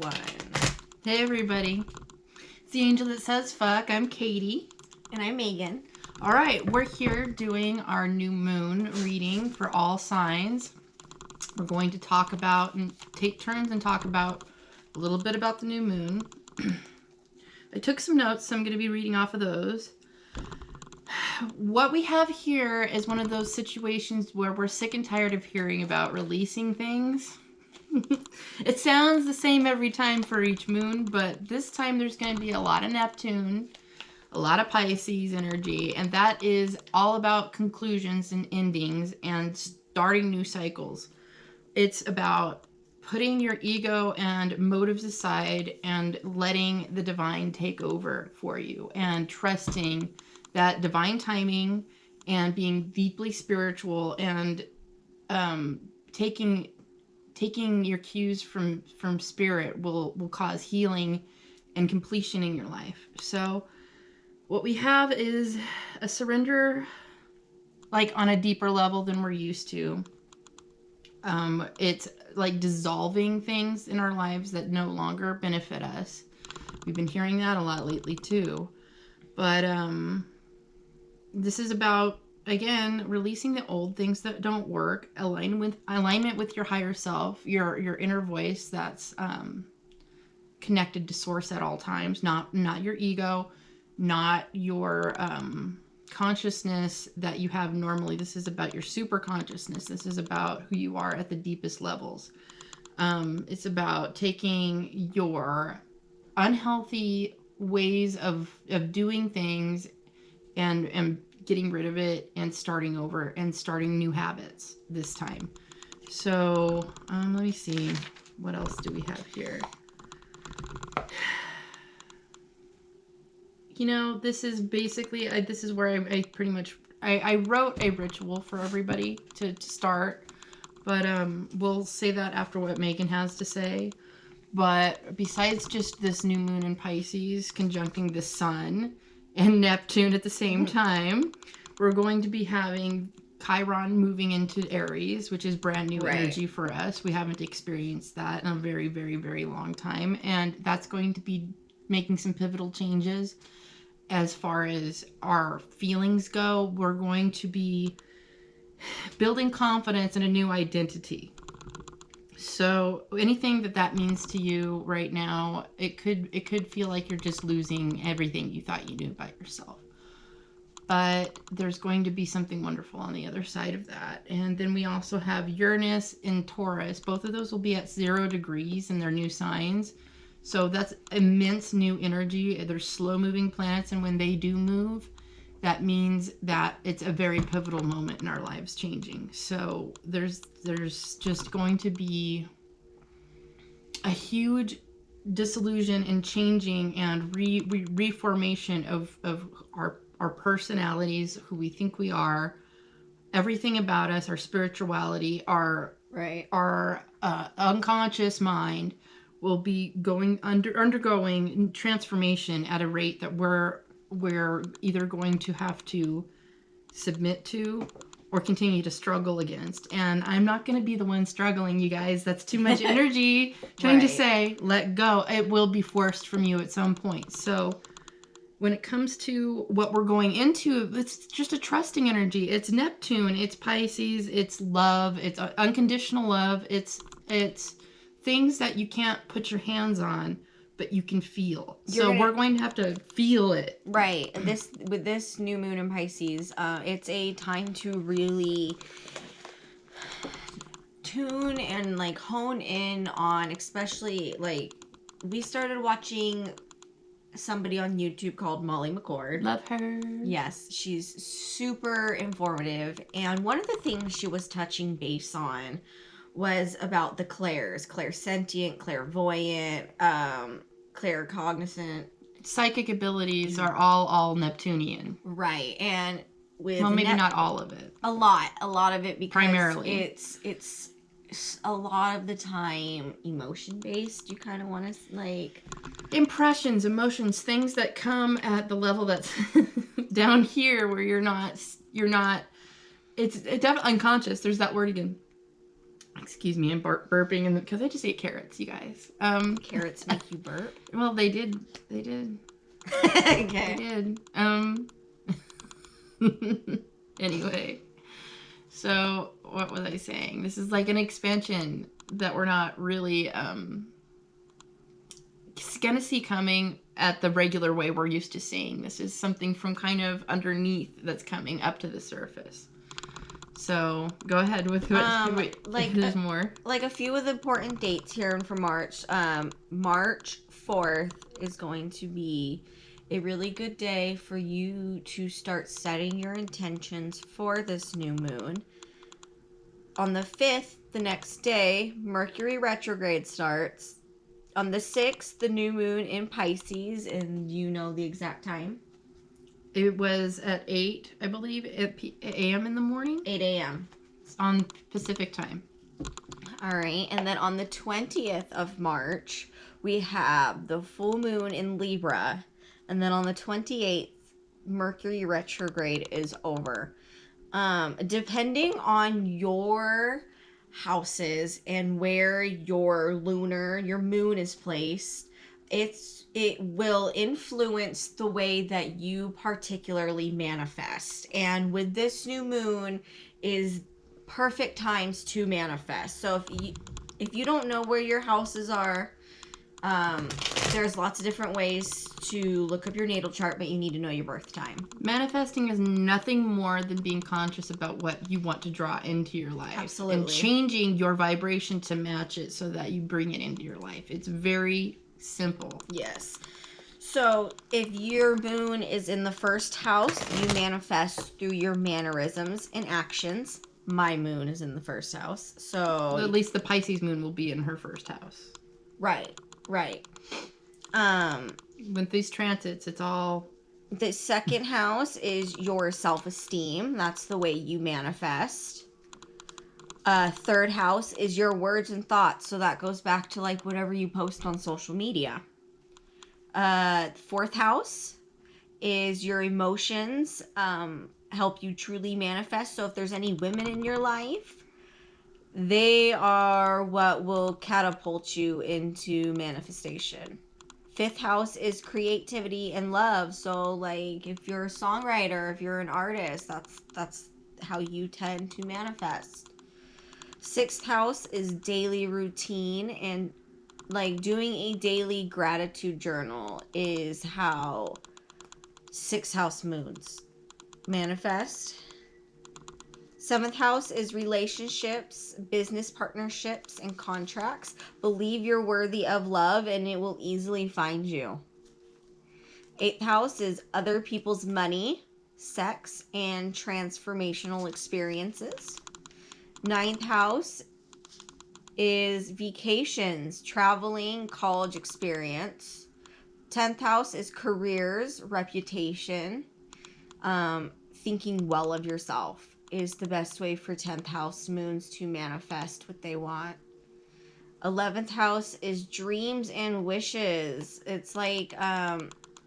one. Hey everybody, it's the angel that says fuck. I'm Katie. And I'm Megan. All right, we're here doing our new moon reading for all signs. We're going to talk about and take turns and talk about a little bit about the new moon. I took some notes, so I'm going to be reading off of those. What we have here is one of those situations where we're sick and tired of hearing about releasing things. It sounds the same every time for each moon, but this time there's going to be a lot of Neptune, a lot of Pisces energy, and that is all about conclusions and endings and starting new cycles. It's about putting your ego and motives aside and letting the divine take over for you and trusting that divine timing and being deeply spiritual and taking your cues from spirit will cause healing and completion in your life. So what we have is a surrender, like on a deeper level than we're used to. It's like dissolving things in our lives that no longer benefit us. We've been hearing that a lot lately too. But this is about, again, releasing the old things that don't work, alignment with your higher self, your inner voice that's connected to source at all times, not your ego, not your consciousness that you have normally. This is about your super consciousness. This is about who you are at the deepest levels. It's about taking your unhealthy ways of doing things and getting rid of it and starting over and starting new habits this time. So let me see, what else do we have here? You know, this is basically, this is where I pretty much, I wrote a ritual for everybody to start, but we'll say that after what Megan has to say. But besides just this new moon in Pisces conjuncting the sun and Neptune at the same time, we're going to be having Chiron moving into Aries, which is brand new energy for us. We haven't experienced that in a very, very, very long time. And that's going to be making some pivotal changes as far as our feelings go. We're going to be building confidence in a new identity. So anything that means to you right now, it could feel like you're just losing everything you thought you knew about yourself. But there's going to be something wonderful on the other side of that. And then we also have Uranus and Taurus. Both of those will be at 0 degrees in their new signs. So that's immense new energy. They're slow moving planets, and when they do move, that means that it's a very pivotal moment in our lives changing. So there's just going to be a huge disillusion and changing and reformation of our personalities, who we think we are, everything about us, our spirituality, our unconscious mind will be undergoing transformation at a rate that we're either going to have to submit to or continue to struggle against. And I'm not going to be the one struggling, you guys. That's too much energy trying to say, let go. It will be forced from you at some point. So when it comes to what we're going into, it's just a trusting energy. It's Neptune, it's Pisces, it's love, it's unconditional love. It's things that you can't put your hands on, but you can feel. We're going to have to feel it. Right. With this new moon in Pisces, it's a time to really tune and like hone in on, especially like we started watching somebody on YouTube called Molly McCord. Love her. Yes, she's super informative. And one of the things she was touching base on was about the clairs, clairsentient, clairvoyant, claircognizant. Psychic abilities are all Neptunian. Right. And with maybe not all of it. A lot of it, because primarily it's a lot of the time emotion based. You kind of want to like impressions, emotions, things that come at the level that's down here where you're not it's definitely unconscious. There's that word again. Excuse me, I'm burping because I just ate carrots, you guys. Carrots make you burp? Well, they did. They did. Okay. They did. Anyway, so what was I saying? This is like an expansion that we're not really gonna see coming at the regular way we're used to seeing. This is something from kind of underneath that's coming up to the surface. So go ahead with who's more. Like a few of the important dates here for March. March 4th is going to be a really good day for you to start setting your intentions for this new moon. On the 5th, the next day, Mercury retrograde starts. On the 6th, the new moon in Pisces, and you know the exact time. It was at 8, I believe, a.m. in the morning. 8 a.m. On Pacific time. All right, and then on the 20th of March, we have the full moon in Libra, and then on the 28th, Mercury retrograde is over. Depending on your houses and where your moon is placed, it will influence the way that you particularly manifest. And with this new moon is perfect times to manifest. So if you don't know where your houses are, there's lots of different ways to look up your natal chart, but you need to know your birth time. Manifesting is nothing more than being conscious about what you want to draw into your life. Absolutely. And changing your vibration to match it so that you bring it into your life. It's very simple. Yes. So if your moon is in the first house, you manifest through your mannerisms and actions. My moon is in the first house. So at least the Pisces moon will be in her first house. Right. With these transits, it's all... The second house is your self-esteem. That's the way you manifest. Third house is your words and thoughts. So that goes back to like whatever you post on social media. Fourth house is your emotions. Help you truly manifest. So if there's any women in your life, they are what will catapult you into manifestation. Fifth house is creativity and love. So like if you're a songwriter, if you're an artist, that's how you tend to manifest. Sixth house is daily routine, and like doing a daily gratitude journal is how sixth house moons manifest. Seventh house is relationships, business partnerships, and contracts. Believe you're worthy of love and it will easily find you. Eighth house is other people's money, sex, and transformational experiences. Ninth house is vacations, traveling, college experience. 10th house is careers, reputation, thinking well of yourself is the best way for 10th house moons to manifest what they want. 11th house is dreams and wishes. It's like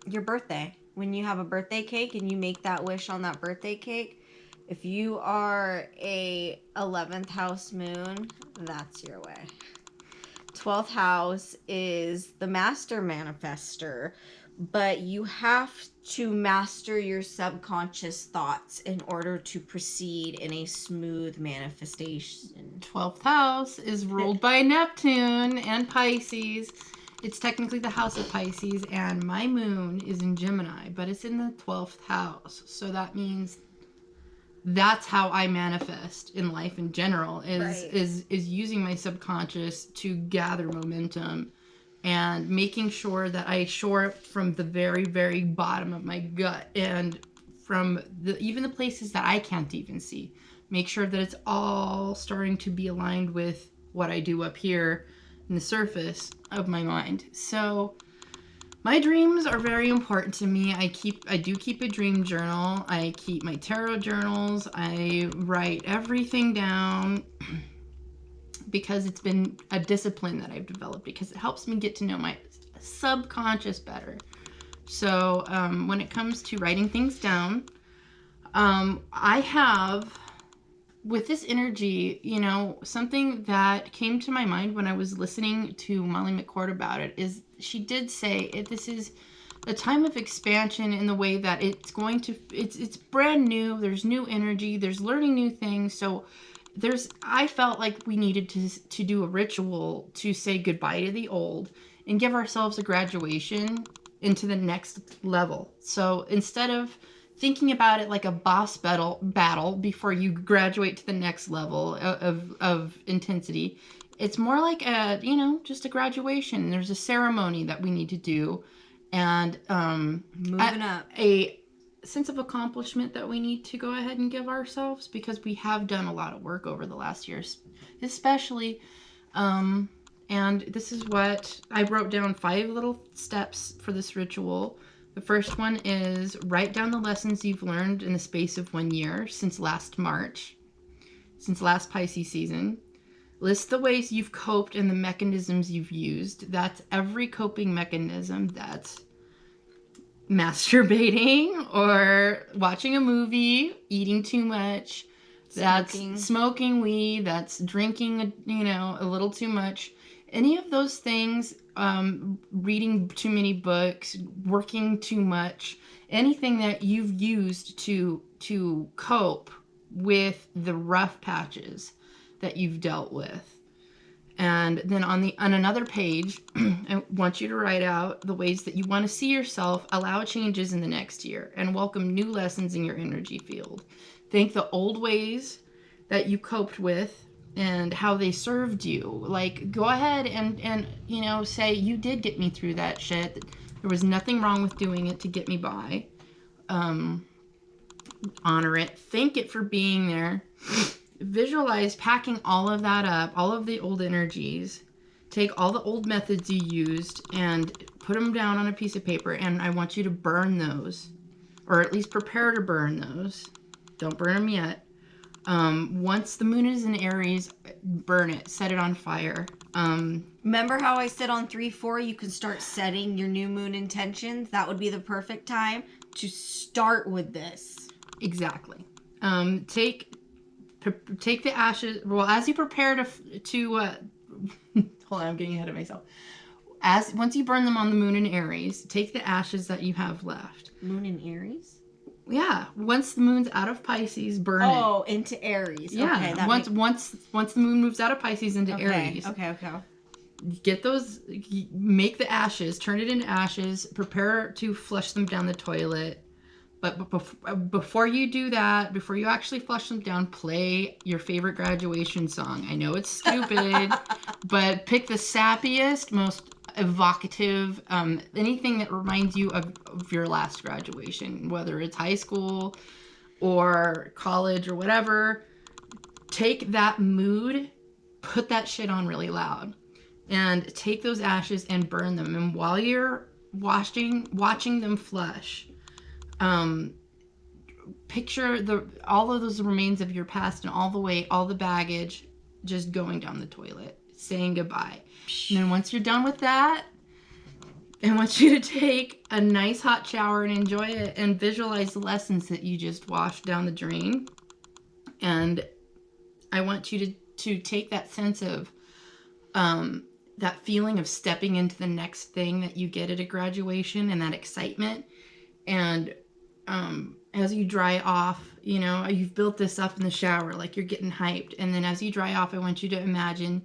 your birthday. When you have a birthday cake and you make that wish on that birthday cake, if you are a 11th house moon, that's your way. 12th house is the master manifester, but you have to master your subconscious thoughts in order to proceed in a smooth manifestation. 12th house is ruled by Neptune and Pisces. It's technically the house of Pisces, and my moon is in Gemini, but it's in the 12th house. So that means that's how I manifest in life in general, is using my subconscious to gather momentum and making sure that I shore up from the very, very bottom of my gut and from even the places that I can't even see. Make sure that it's all starting to be aligned with what I do up here in the surface of my mind. So my dreams are very important to me. I do keep a dream journal. I keep my tarot journals. I write everything down because it's been a discipline that I've developed, because it helps me get to know my subconscious better. So when it comes to writing things down, I have with this energy, something that came to my mind when I was listening to Molly McCord about it is she did say this is a time of expansion in the way that it's brand new. There's new energy. There's learning new things. So I felt like we needed to do a ritual to say goodbye to the old and give ourselves a graduation into the next level. So instead of thinking about it like a boss battle before you graduate to the next level of intensity, it's more like just a graduation. There's a ceremony that we need to do, and moving up, a sense of accomplishment that we need to go ahead and give ourselves, because we have done a lot of work over the last years, especially. And this is what I wrote down: 5 little steps for this ritual. The first one is write down the lessons you've learned in the space of 1 year since last March, since last Pisces season. List the ways you've coped and the mechanisms you've used. That's every coping mechanism. That's masturbating or watching a movie, eating too much. That's smoking weed. That's drinking, a little too much. Any of those things, reading too many books, working too much, anything that you've used to cope with the rough patches that you've dealt with. And then on another page, I want you to write out the ways that you want to see yourself, allow changes in the next year, and welcome new lessons in your energy field. Thank the old ways that you coped with and how they served you. Like, go ahead and say, you did get me through that shit. There was nothing wrong with doing it to get me by. Honor it. Thank it for being there. Visualize packing all of that up, all of the old energies. Take all the old methods you used and put them down on a piece of paper, and I want you to burn those, or at least prepare to burn those. Don't burn them yet. Once the moon is in Aries, burn it. Set it on fire. Remember how I said on 3-4 you can start setting your new moon intentions? That would be the perfect time to start with this. Exactly. Take the ashes. Well, as you prepare to hold on, I'm getting ahead of myself. Once you burn them on the moon in Aries, take the ashes that you have left. Moon in Aries? Yeah, once the moon's out of Pisces, burn it. Oh, into Aries. Yeah, okay, once the moon moves out of Pisces into Aries. Okay. Get those, make the ashes, turn it into ashes, prepare to flush them down the toilet. But before you do that, before you actually flush them down, play your favorite graduation song. I know it's stupid, but pick the sappiest, most evocative, anything that reminds you of your last graduation, whether it's high school or college or whatever. Take that mood, put that shit on really loud, and take those ashes and burn them. And while you're watching them flush, picture all of those remains of your past and all the baggage just going down the toilet, saying goodbye. And then once you're done with that, I want you to take a nice hot shower and enjoy it, and visualize the lessons that you just washed down the drain. And I want you to take that sense of that feeling of stepping into the next thing that you get at a graduation, and that excitement. And as you dry off, you've built this up in the shower, like you're getting hyped. And then as you dry off, I want you to imagine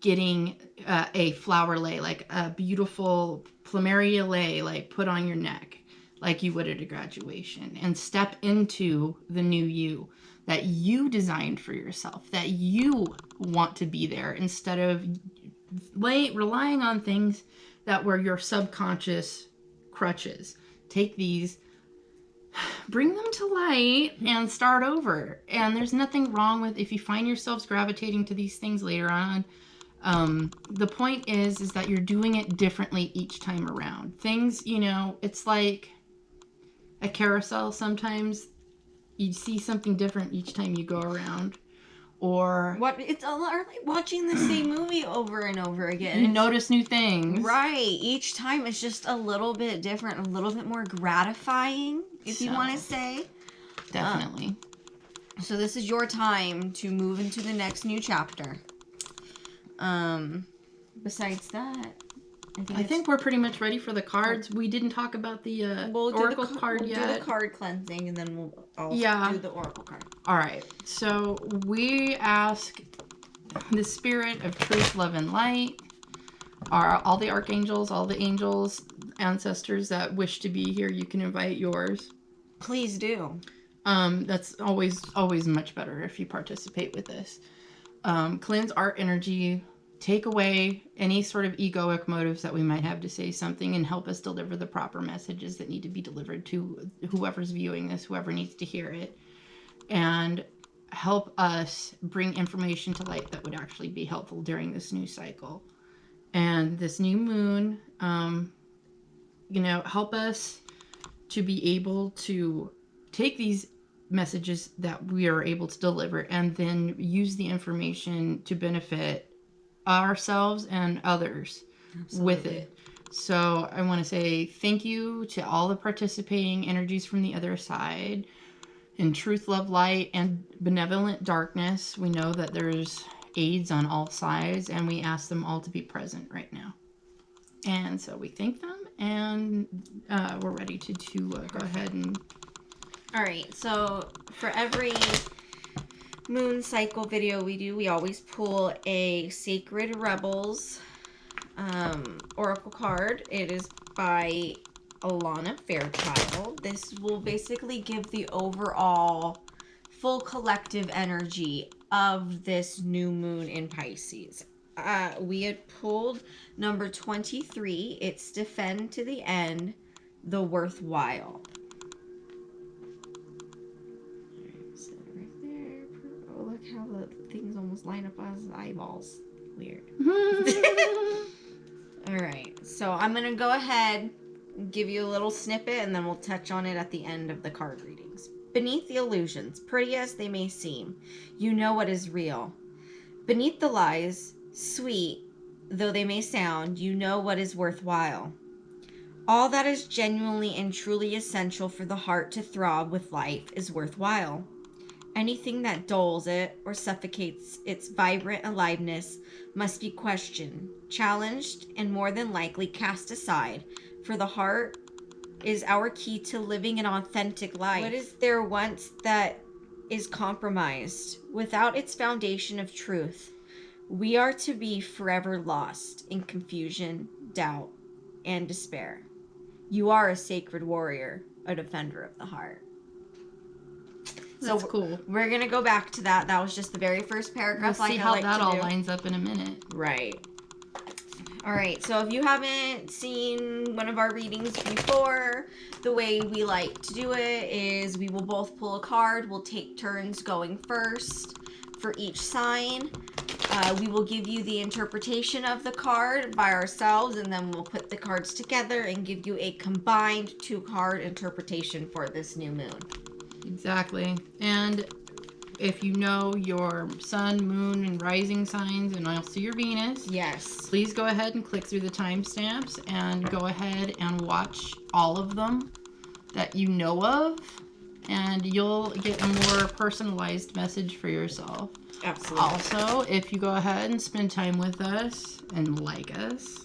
getting a flower lei, like a beautiful plumeria lei, like put on your neck, like you would at a graduation, and step into the new you that you designed for yourself, that you want to be there, instead of relying on things that were your subconscious crutches. Take these, bring them to light, and start over. And there's nothing wrong with if you find yourselves gravitating to these things later on. The point is that you're doing it differently each time around. Things, it's like a carousel. Sometimes you see something different each time you go around. Or it's a lot like watching the same movie over and over again. You notice new things. Right. Each time it's just a little bit different, a little bit more gratifying, if you want to say. Definitely. So this is your time to move into the next new chapter. Besides that, I think we're pretty much ready for the cards. We didn't talk about the oracle card yet. We'll do the card cleansing, and then I'll do the oracle card. All right. So we ask the spirit of truth, love, and light. All the archangels, all the angels, ancestors that wish to be here, you can invite yours. Please do. That's always much better if you participate with this. Cleanse our energy. Take away any sort of egoic motives that we might have to say something, and help us deliver the proper messages that need to be delivered to whoever's viewing this, whoever needs to hear it. And help us bring information to light that would actually be helpful during this new cycle. And this new moon, help us to be able to take these messages that we are able to deliver and then use the information to benefit ourselves and others with it. So I want to say thank you to all the participating energies from the other side. In truth, love, light, and benevolent darkness, we know that there's aids on all sides, and we ask them all to be present right now. And so we thank them, and we're ready to go ahead and... All right, so for every moon cycle video we do, we always pull a Sacred Rebels oracle card. It is by Alana Fairchild. This will basically give the overall full collective energy of this new moon in Pisces. We had pulled number 23. It's Defend to the End, the Worthwhile. So right there. Oh, look how the things almost line up as eyeballs. Weird. All right. So I'm going to go ahead and give you a little snippet, and then we'll touch on it at the end of the card readings. Beneath the illusions, pretty as they may seem, you know what is real. Beneath the lies, sweet though they may sound, you know what is worthwhile. All that is genuinely and truly essential for the heart to throb with life is worthwhile. Anything that dulls it or suffocates its vibrant aliveness must be questioned, challenged, and more than likely cast aside, for the heart is our key to living an authentic life. What is there once that is compromised? Without its foundation of truth, we are to be forever lost in confusion, doubt, and despair. You are a sacred warrior, a defender of the heart. That's cool. We're going to go back to that. That was just the very first paragraph. We'll see how that all lines up in a minute. Right. All right, so if you haven't seen one of our readings before, the way we like to do it is we will both pull a card. We'll take turns going first for each sign. We will give you the interpretation of the card by ourselves, and then we'll put the cards together and give you a combined 2-card interpretation for this new moon. Exactly. And if you know your sun, moon, and rising signs, and also your Venus, yes, please go ahead and click through the timestamps and go ahead and watch all of them that you know of, and you'll get a more personalized message for yourself. Absolutely. Also, if you go ahead and spend time with us and like us,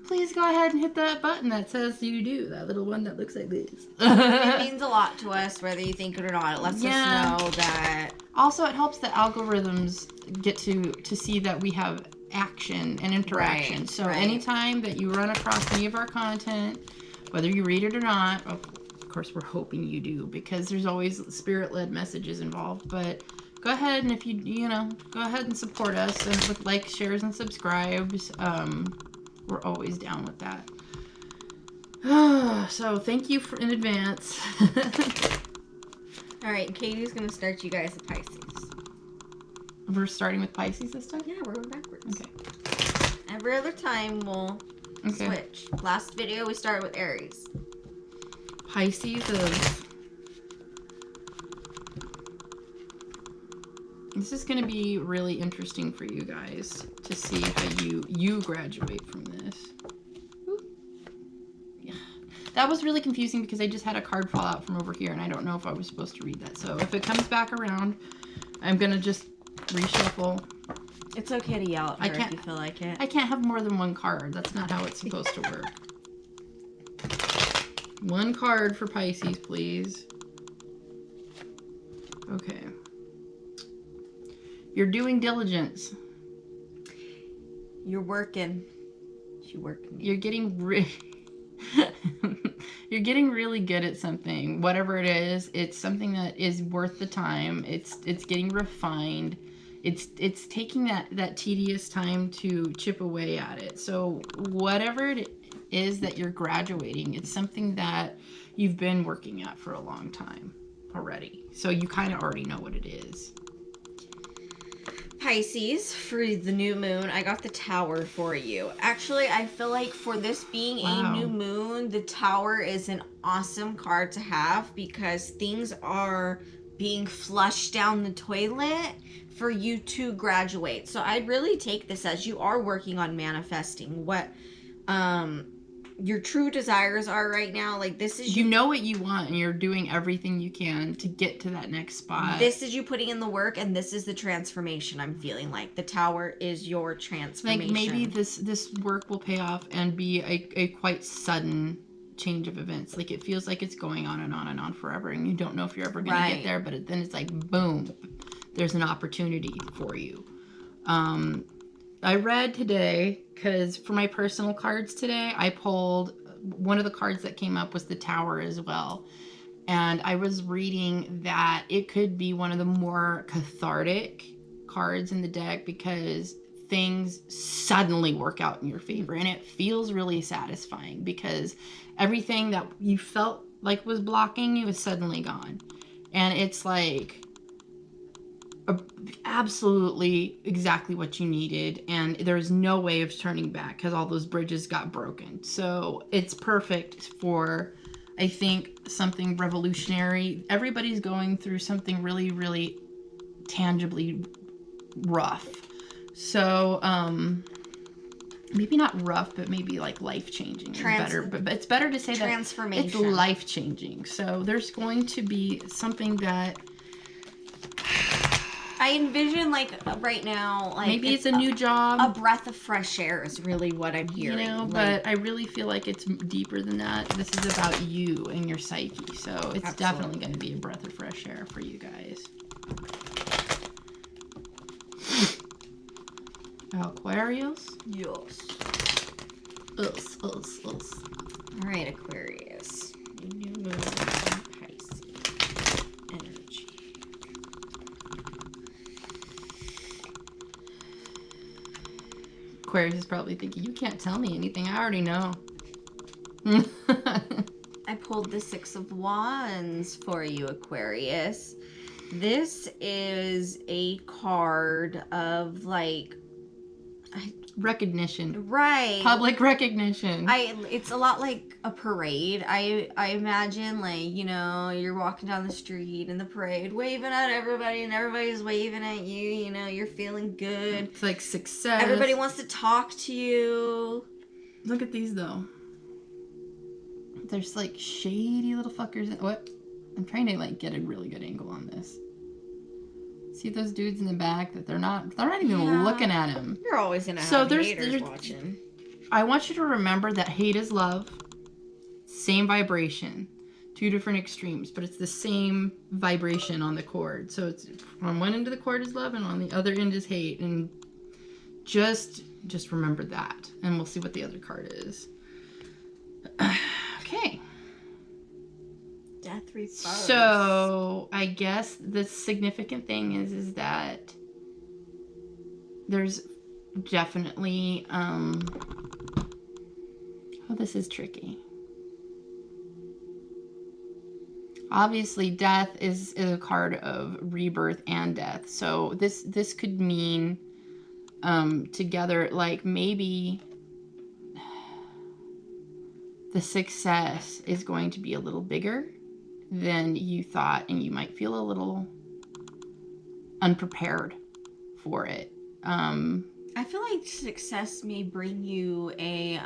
please go ahead and hit that button that says you do, that little one that looks like this. It means a lot to us, whether you think it or not. It lets us know that... Also, it helps the algorithms get to see that we have action and interaction. Right, so anytime that you run across any of our content, whether you read it or not, of course we're hoping you do, because there's always spirit-led messages involved, but go ahead, and if you go ahead and support us and with likes, shares, and subscribes. We're always down with that. So thank you in advance. All right, Katie's going to start you guys with Pisces. We're starting with Pisces this time? Yeah, we're going backwards. Okay. Every other time we'll switch. Last video we started with Aries. Pisces is... This is going to be really interesting for you guys to see how you graduate from this. Yeah. That was really confusing because I just had a card fall out from over here, and I don't know if I was supposed to read that. So if it comes back around, I'm going to just reshuffle. It's okay to yell at her if you feel like it. I can't have more than one card. That's not how it's supposed to work. One card for Pisces, please. Okay. You're doing diligence. You're working. You're working. You're getting you're getting really good at something. Whatever it is, it's something that is worth the time. It's getting refined. It's taking that tedious time to chip away at it. So whatever it is that you're graduating, it's something that you've been working at for a long time already. So you kind of already know what it is. Pisces, for the new moon, I got the Tower for you. Actually, I feel like for this being a new moon, the Tower is an awesome card to have because things are being flushed down the toilet for you to graduate. So I'd really take this as you are working on manifesting what your true desires are right now. Like, this is you know what you want, and you're doing everything you can to get to that next spot. This is you putting in the work, and this is the transformation. I'm feeling like the Tower is your transformation. Like, maybe this work will pay off and be a quite sudden change of events. Like, it feels like it's going on and on and on forever, and you don't know if you're ever going to get there, but then it's like, boom, there's an opportunity for you. I read today, because for my personal cards today, I pulled, one of the cards that came up was the Tower as well. And I was reading that it could be one of the more cathartic cards in the deck because things suddenly work out in your favor. And it feels really satisfying because everything that you felt like was blocking you is suddenly gone. And it's like absolutely exactly what you needed, and there's no way of turning back because all those bridges got broken. So it's perfect for, I think, something revolutionary. Everybody's going through something really, really tangibly rough. So maybe not rough, but maybe like life-changing is better. But it's better to say that it's life-changing. So there's going to be something that I envision, like, right now, like, maybe it's a new job. A breath of fresh air is really what I'm hearing. You know, like, but I really feel like it's deeper than that. This is about you and your psyche. So it's definitely going to be a breath of fresh air for you guys. Aquarius? Yes. Us. All right, Aquarius. New moon, Pisces. Energy. Aquarius is probably thinking, you can't tell me anything. I already know. I pulled the Six of Wands for you, Aquarius. This is a card of, like, recognition. Right. Public recognition. It's a lot like a parade. I imagine, like, you know, you're walking down the street in the parade, waving at everybody, and everybody's waving at you. You know, you're feeling good. It's like success. Everybody wants to talk to you. Look at these, though. There's, like, shady little fuckers. What? I'm trying to, like, get a really good angle on this. See those dudes in the back that they're not even looking at him. You're always gonna have haters watching. I want you to remember that hate is love. Same vibration. Two different extremes, but it's the same vibration on the cord. So it's on one end of the cord is love and on the other end is hate. And just remember that. And we'll see what the other card is. Okay. Death reverse. So I guess the significant thing is that there's definitely this is tricky. Obviously, death is a card of rebirth and death. So this could mean together, like, maybe the success is going to be a little bigger than you thought, and you might feel a little unprepared for it. I feel like success may bring you a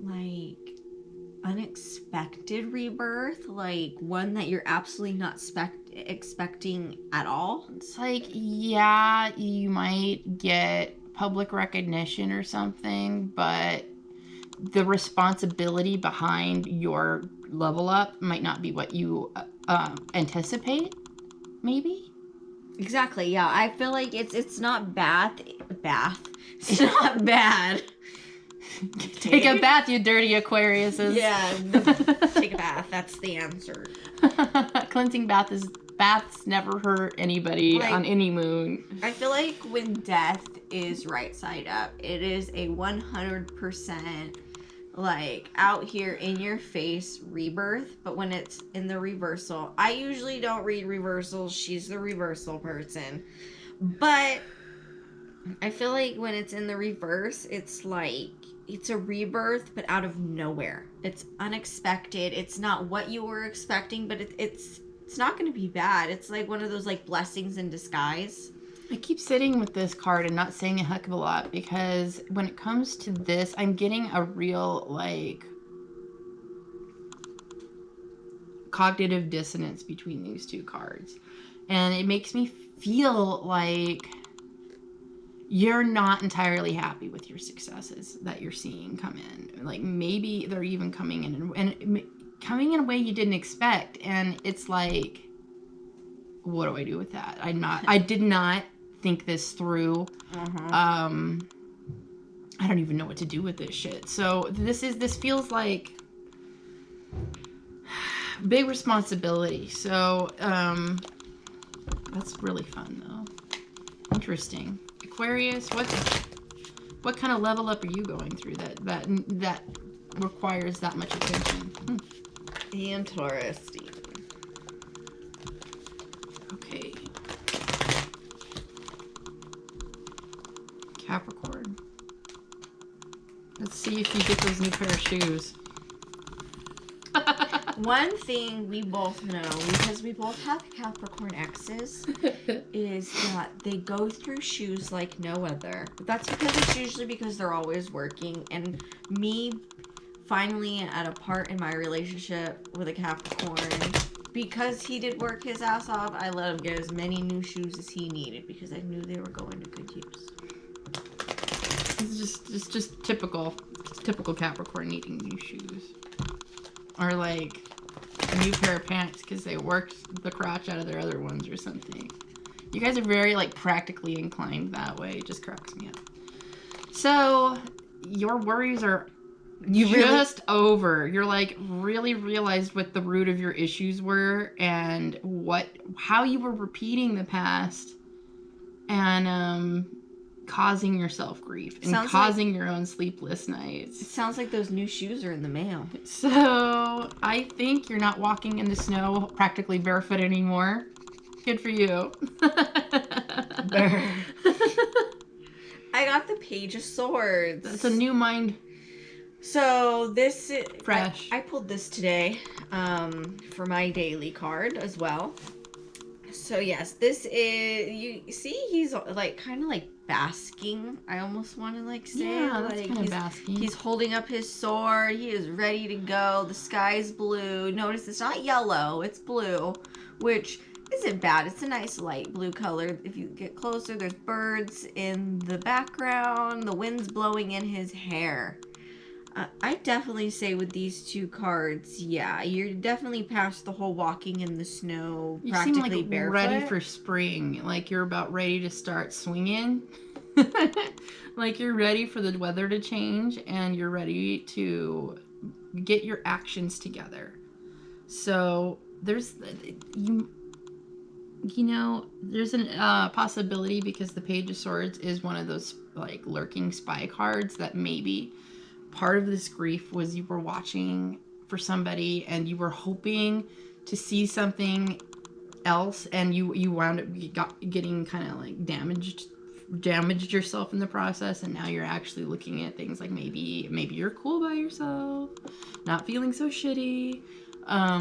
like unexpected rebirth, like one that you're absolutely not expecting at all. It's like, yeah, you might get public recognition or something, but the responsibility behind your level up might not be what you anticipate, maybe. Exactly. Yeah, I feel like it's not bath. It's not bad. Take a bath, you dirty Aquariuses. Yeah, take a bath. That's the answer. Cleansing baths never hurt anybody on any moon. I feel like when death is right side up, it is a 100% like out here in your face rebirth. But when it's in the reversal, I usually don't read reversals. She's the reversal person. But I feel like when it's in the reverse, it's like it's a rebirth, but out of nowhere. It's unexpected. It's not what you were expecting, but it's not going to be bad. It's like one of those like blessings in disguise. I keep sitting with this card and not saying a heck of a lot because when it comes to this, I'm getting a real like cognitive dissonance between these two cards. And it makes me feel like you're not entirely happy with your successes that you're seeing come in. Like maybe they're even coming in and coming in a way you didn't expect. And it's like, what do I do with that? I did not think this through. I don't even know what to do with this shit. So this feels like big responsibility. So that's really fun though. Interesting. Aquarius, what kind of level up are you going through that requires that much attention? Interesting. Okay. Capricorn. Let's see if you get those new pair of shoes. One thing we both know, because we both have Capricorn exes, is that they go through shoes like no other. But that's because it's usually because they're always working. And me finally at a part in my relationship with a Capricorn, because he did work his ass off, I let him get as many new shoes as he needed because I knew they were going to good use. It's just typical Capricorn needing new shoes. Or like a new pair of pants because they worked the crotch out of their other ones or something. You guys are very like practically inclined that way. It just cracks me up. So your worries are over. You're like really realized what the root of your issues were and how you were repeating the past and causing yourself grief and causing your own sleepless nights. It sounds like those new shoes are in the mail. So I think you're not walking in the snow practically barefoot anymore. Good for you. I got the Page of Swords. That's a new mind. So this is fresh. I pulled this today for my daily card as well. So yes, this is, you see he's like kind of like basking. I almost want to like say, yeah, that's like kind of basking. He's holding up his sword. He is ready to go. The sky's blue. Notice it's not yellow, it's blue, which isn't bad. It's a nice light blue color. If you get closer, there's birds in the background. The wind's blowing in his hair. I definitely say with these two cards, yeah, you're definitely past the whole walking in the snow, you practically seem like barefoot. Ready for spring, like you're about ready to start swinging. Like you're ready for the weather to change and you're ready to get your actions together. So there's there's a possibility, because the Page of Swords is one of those like lurking spy cards, that maybe part of this grief was you were watching for somebody and you were hoping to see something else, and you wound up getting kind of like damaged yourself in the process, and now you're actually looking at things like maybe you're cool by yourself, not feeling so shitty. I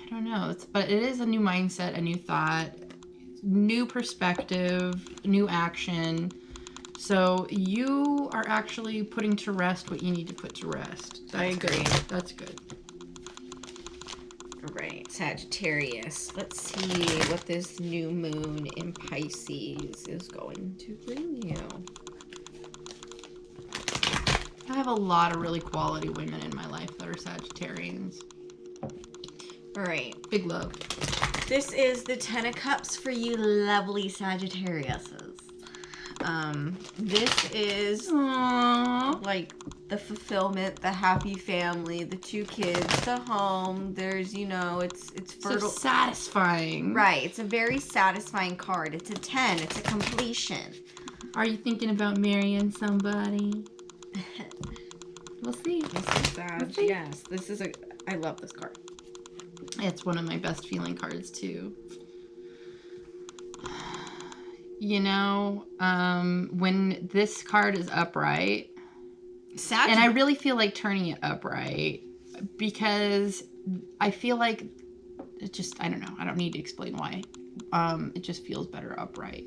don't know, but it is a new mindset, a new thought, new perspective, new action. So you are actually putting to rest what you need to put to rest. I agree. That's good. All right, Sagittarius. Let's see what this new moon in Pisces is going to bring you. I have a lot of really quality women in my life that are Sagittarians. All right. Big love. This is the Ten of Cups for you lovely Sagittariuses. This is like the fulfillment, the happy family, the 2 kids, the home. There's, it's fertile. So satisfying. Right. It's a very satisfying card. It's a 10. It's a completion. Are you thinking about marrying somebody? We'll see. This is Sag. Yes. I love this card. It's one of my best feeling cards too. When this card is upright, and I really feel like turning it upright because I feel like I don't know. I don't need to explain why. It just feels better upright.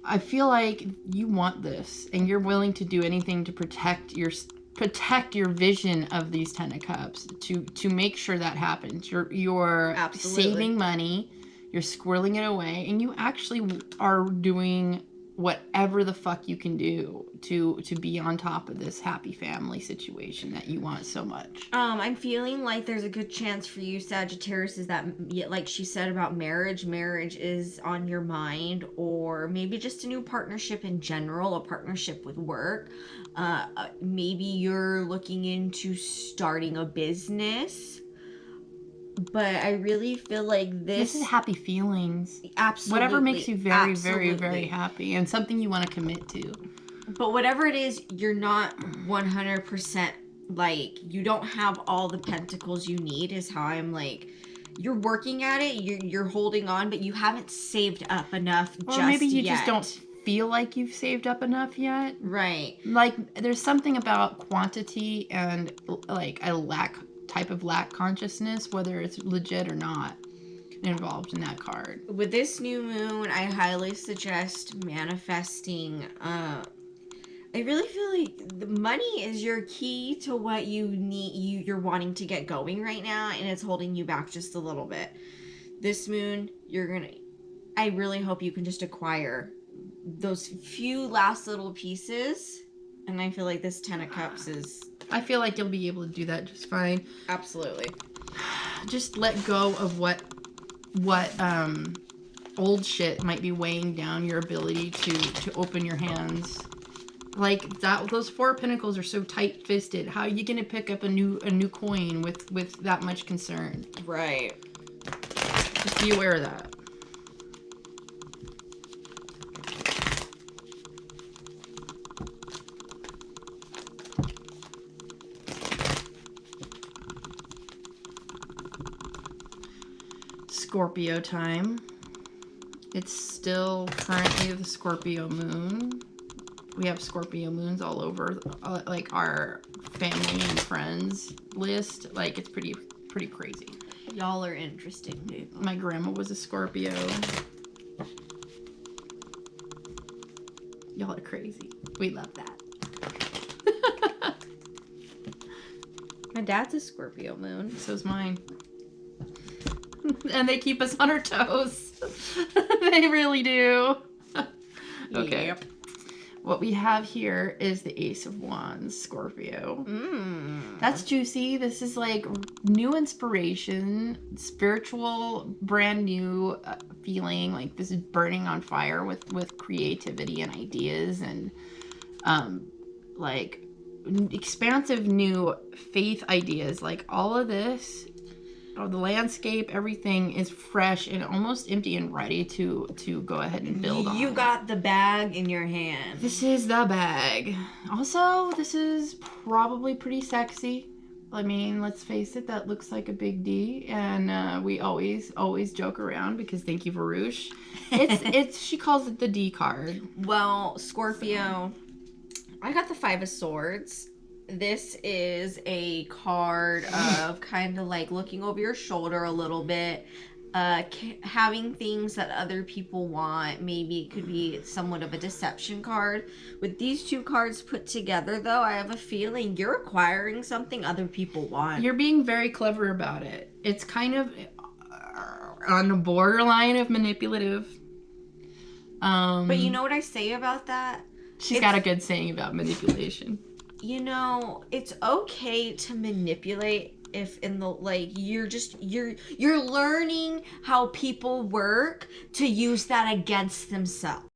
I feel like you want this and you're willing to do anything to protect your vision of these Ten of Cups to make sure that happens. You're saving money, you're squirreling it away, and you actually are doing whatever the fuck you can do to be on top of this happy family situation that you want so much. I'm feeling like there's a good chance for you, Sagittarius, is that, like she said about marriage is on your mind, or maybe just a new partnership in general, a partnership with work. Maybe you're looking into starting a business. But I really feel like this is happy feelings. Absolutely. Whatever makes you very, very, very happy and something you want to commit to. But whatever it is, you're not 100% like, you don't have all the pentacles you need is how I'm like, you're working at it, you're holding on, but you haven't saved up enough just yet. Or maybe you just don't feel like you've saved up enough yet. Right. Like, there's something about quantity and like a type of lack consciousness, whether it's legit or not, involved in that card. With this new moon, I highly suggest manifesting. I really feel like the money is your key to what you need. You're wanting to get going right now, and it's holding you back just a little bit. This moon, I really hope you can just acquire those few last little pieces, and I feel like this Ten of Cups is. I feel like you'll be able to do that just fine. Absolutely. Just let go of what old shit might be weighing down your ability to open your hands. Like that, those 4 of Pentacles are so tight-fisted. How are you gonna pick up a new coin with that much concern? Right. Just be aware of that. Scorpio time. It's still currently the Scorpio moon. We have Scorpio moons all over, like our family and friends list. Like, it's pretty crazy. Y'all are interesting people. My grandma was a Scorpio. Y'all are crazy. We love that. My dad's a Scorpio moon. So's mine. And they keep us on our toes. They really do. Okay. Yep. What we have here is the Ace of Wands, Scorpio. That's juicy. This is like new inspiration, spiritual, brand new feeling. Like this is burning on fire with creativity and ideas and like expansive new faith ideas. Like all of this. Oh, the landscape, everything is fresh and almost empty and ready to go ahead and build on. You got the bag in your hand. This is the bag. Also, this is probably pretty sexy. I mean, let's face it, that looks like a big D, and we always joke around because thank you, Varouche. It's she calls it the D card. Well, Scorpio, I got the 5 of Swords. This is a card of kind of like looking over your shoulder a little bit. having things that other people want. Maybe it could be somewhat of a deception card. With these two cards put together, though, I have a feeling you're acquiring something other people want. You're being very clever about it. It's kind of on the borderline of manipulative. But you know what I say about that? She's got a good saying about manipulation. You know, it's okay to manipulate if in the you're learning how people work to use that against themselves.